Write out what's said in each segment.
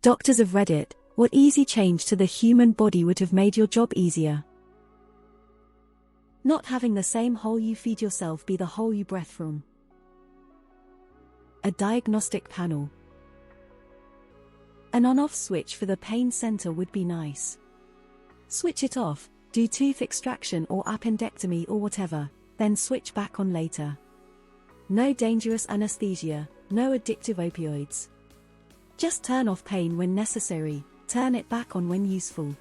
Doctors of Reddit, what easy change to the human body would have made your job easier? Not having the same hole you feed yourself be the hole you breathe from. A diagnostic panel. An on-off switch for the pain center would be nice. Switch it off, do tooth extraction or appendectomy or whatever, then switch back on later. No dangerous anesthesia, no addictive opioids. Just turn off pain when necessary, turn it back on when useful.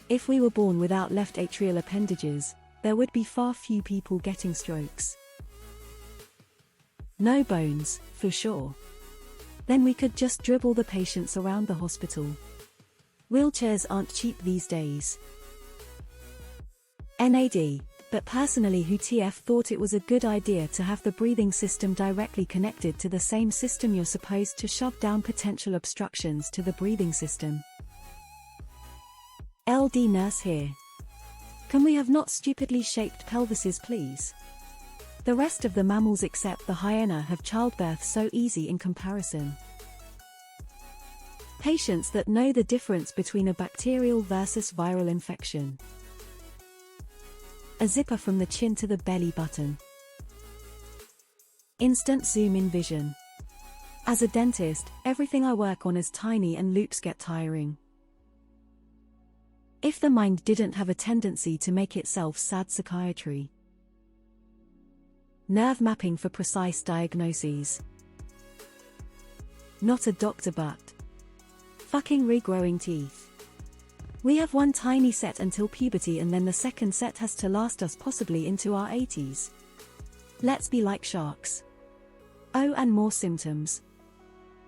If we were born without left atrial appendages, there would be far few people getting strokes. No bones, for sure. Then we could just dribble the patients around the hospital. Wheelchairs aren't cheap these days. NAD, but personally who TF thought it was a good idea to have the breathing system directly connected to the same system you're supposed to shove down potential obstructions to the breathing system. LD nurse here. Can we have not stupidly shaped pelvises please? The rest of the mammals except the hyena have childbirth so easy in comparison. Patients that know the difference between a bacterial versus viral infection. A zipper from the chin to the belly button. Instant zoom in vision. As a dentist, everything I work on is tiny and loops get tiring. If the mind didn't have a tendency to make itself sad psychiatry. Nerve mapping for precise diagnoses. Not a doctor but fucking regrowing teeth. We have one tiny set until puberty and then the second set has to last us possibly into our 80s. Let's be like sharks. Oh, and more symptoms.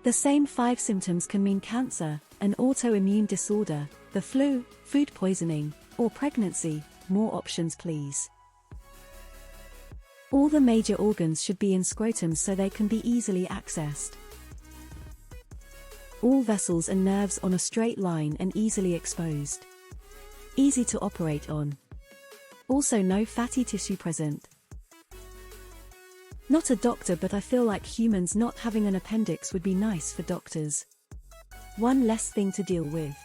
The same 5 symptoms can mean cancer, an autoimmune disorder, the flu, food poisoning, or pregnancy. More options please. All the major organs should be in scrotum so they can be easily accessed. All vessels and nerves on a straight line and easily exposed. Easy to operate on. Also no fatty tissue present. Not a doctor but I feel like humans not having an appendix would be nice for doctors. One less thing to deal with.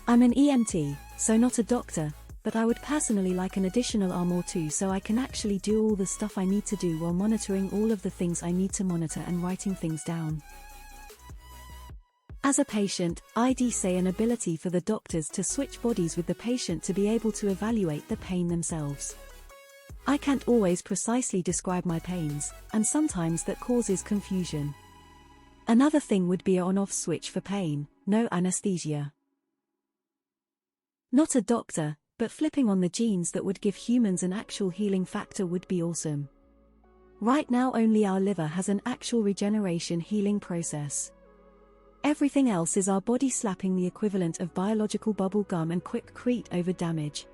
I'm an EMT, so not a doctor, but I would personally like an additional arm or two so I can actually do all the stuff I need to do while monitoring all of the things I need to monitor and writing things down. As a patient, I'd say an ability for the doctors to switch bodies with the patient to be able to evaluate the pain themselves. I can't always precisely describe my pains, and sometimes that causes confusion. Another thing would be an on-off switch for pain, no anesthesia. Not a doctor, but flipping on the genes that would give humans an actual healing factor would be awesome. Right now only our liver has an actual regeneration healing process. Everything else is our body slapping the equivalent of biological bubble gum and quick-crete over damage.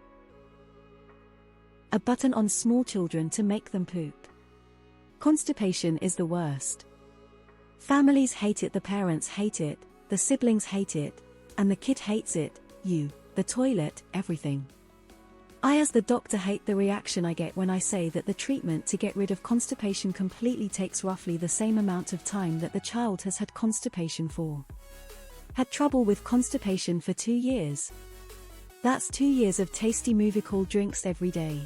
A button on small children to make them poop. Constipation is the worst. Families hate it, the parents hate it, the siblings hate it, and the kid hates it, the toilet, everything. I as the doctor hate the reaction I get when I say that the treatment to get rid of constipation completely takes roughly the same amount of time that the child has had constipation for. Had trouble with constipation for 2 years. That's 2 years of tasty movie-called drinks every day.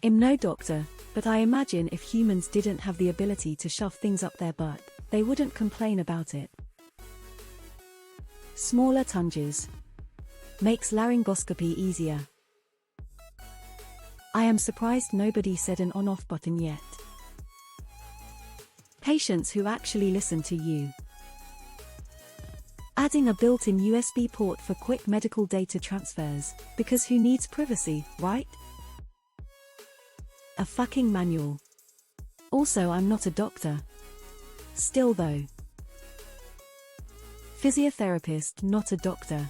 I'm no doctor, but I imagine if humans didn't have the ability to shove things up their butt, they wouldn't complain about it. Smaller tunges. Makes laryngoscopy easier. I am surprised nobody said an on-off button yet. Patients who actually listen to you. Adding a built-in USB port for quick medical data transfers, because who needs privacy, right? A fucking manual. Also, I'm not a doctor. Still though. Physiotherapist, not a doctor.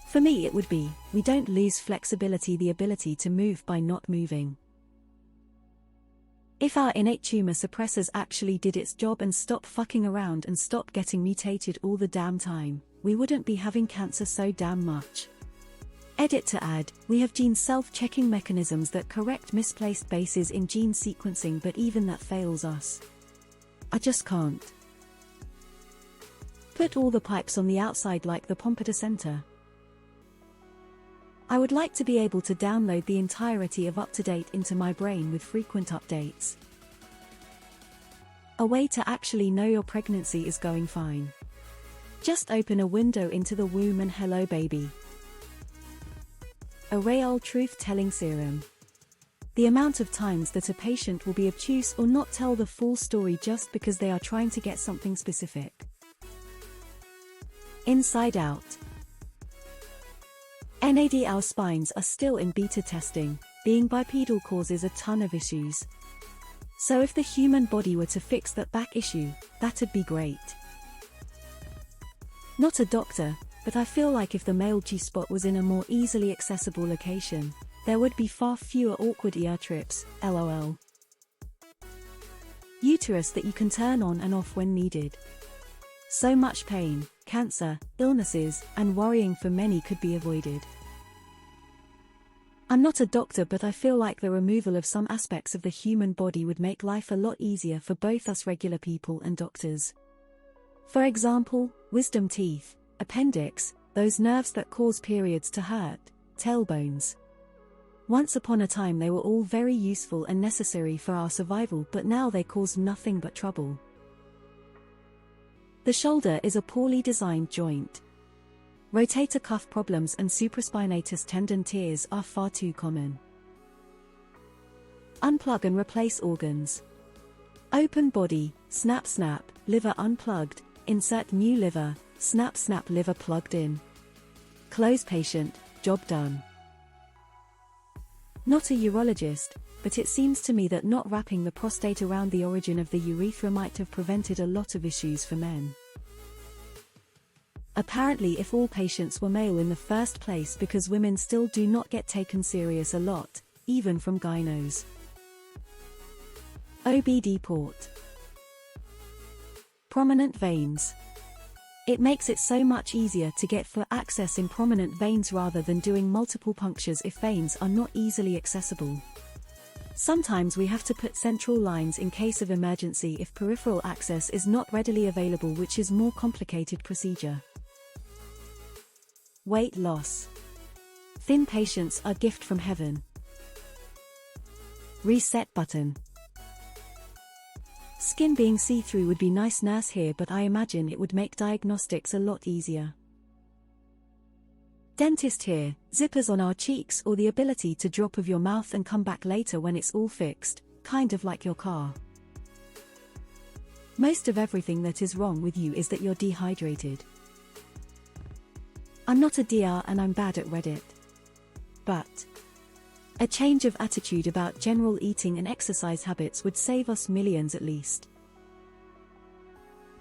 For me it would be, we don't lose flexibility, the ability to move by not moving. If our innate tumor suppressors actually did its job and stopped fucking around and stopped getting mutated all the damn time, we wouldn't be having cancer so damn much. Edit to add, we have gene self-checking mechanisms that correct misplaced bases in gene sequencing, but even that fails us. I just can't. Put all the pipes on the outside like the Pompadour Center. I would like to be able to download the entirety of UpToDate into my brain with frequent updates. A way to actually know your pregnancy is going fine. Just open a window into the womb and hello baby. A real truth-telling serum. The amount of times that a patient will be obtuse or not tell the full story just because they are trying to get something specific. Inside out. NAD. Our spines are still in beta testing. Being bipedal causes a ton of issues. So if the human body were to fix that back issue, that'd be great. Not a doctor, but I feel like if the male G-spot was in a more easily accessible location, there would be far fewer awkward ER trips, lol. Uterus that you can turn on and off when needed. So much pain, cancer, illnesses, and worrying for many could be avoided. I'm not a doctor, but I feel like the removal of some aspects of the human body would make life a lot easier for both us regular people and doctors. For example, wisdom teeth, appendix, those nerves that cause periods to hurt, tailbones. Once upon a time they were all very useful and necessary for our survival, but now they cause nothing but trouble. The shoulder is a poorly designed joint. Rotator cuff problems and supraspinatus tendon tears are far too common. Unplug and replace organs. Open body, snap snap, liver unplugged, insert new liver, snap snap liver plugged in. Close patient, job done. Not a urologist, but it seems to me that not wrapping the prostate around the origin of the urethra might have prevented a lot of issues for men. Apparently, if all patients were male in the first place, because women still do not get taken serious a lot, even from gynos. OBD port. Prominent veins. It makes it so much easier to get for access in prominent veins rather than doing multiple punctures if veins are not easily accessible. Sometimes we have to put central lines in case of emergency if peripheral access is not readily available, which is more complicated procedure. Weight loss. Thin patients are gift from heaven. Reset button. Skin being see-through would be nice nurse here, but I imagine it would make diagnostics a lot easier. Dentist here, zippers on our cheeks, or the ability to drop of your mouth and come back later when it's all fixed, kind of like your car. Most of everything that is wrong with you is that you're dehydrated. I'm not a DR and I'm bad at Reddit. But a change of attitude about general eating and exercise habits would save us millions at least.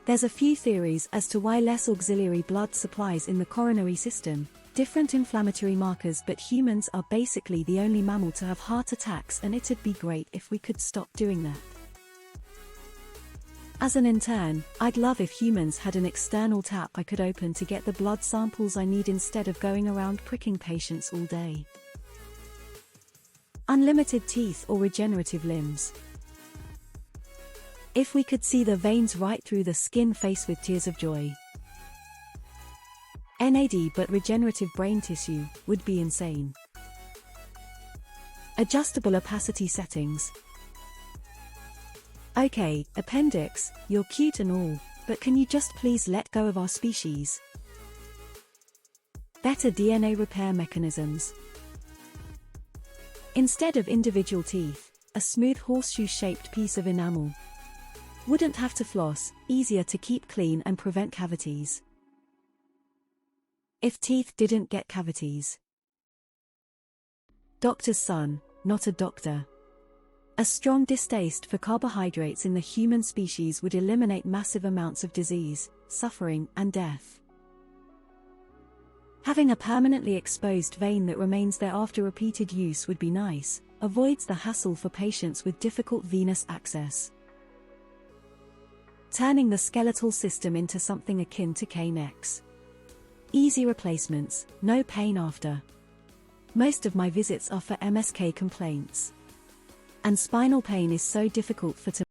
There's a few theories as to why less auxiliary blood supplies in the coronary system, different inflammatory markers, but humans are basically the only mammal to have heart attacks, and it'd be great if we could stop doing that. As an intern, I'd love if humans had an external tap I could open to get the blood samples I need instead of going around pricking patients all day. Unlimited teeth or regenerative limbs. If we could see the veins right through the skin face with tears of joy. NAD but regenerative brain tissue would be insane. Adjustable opacity settings. Okay, appendix, you're cute and all, but can you just please let go of our species? Better DNA repair mechanisms. Instead of individual teeth, a smooth horseshoe-shaped piece of enamel. Wouldn't have to floss, easier to keep clean and prevent cavities. If teeth didn't get cavities. Doctor's son, not a doctor. A strong distaste for carbohydrates in the human species would eliminate massive amounts of disease, suffering, and death. Having a permanently exposed vein that remains there after repeated use would be nice, avoids the hassle for patients with difficult venous access. Turning the skeletal system into something akin to K-necks. Easy replacements, no pain after. Most of my visits are for MSK complaints. And spinal pain is so difficult to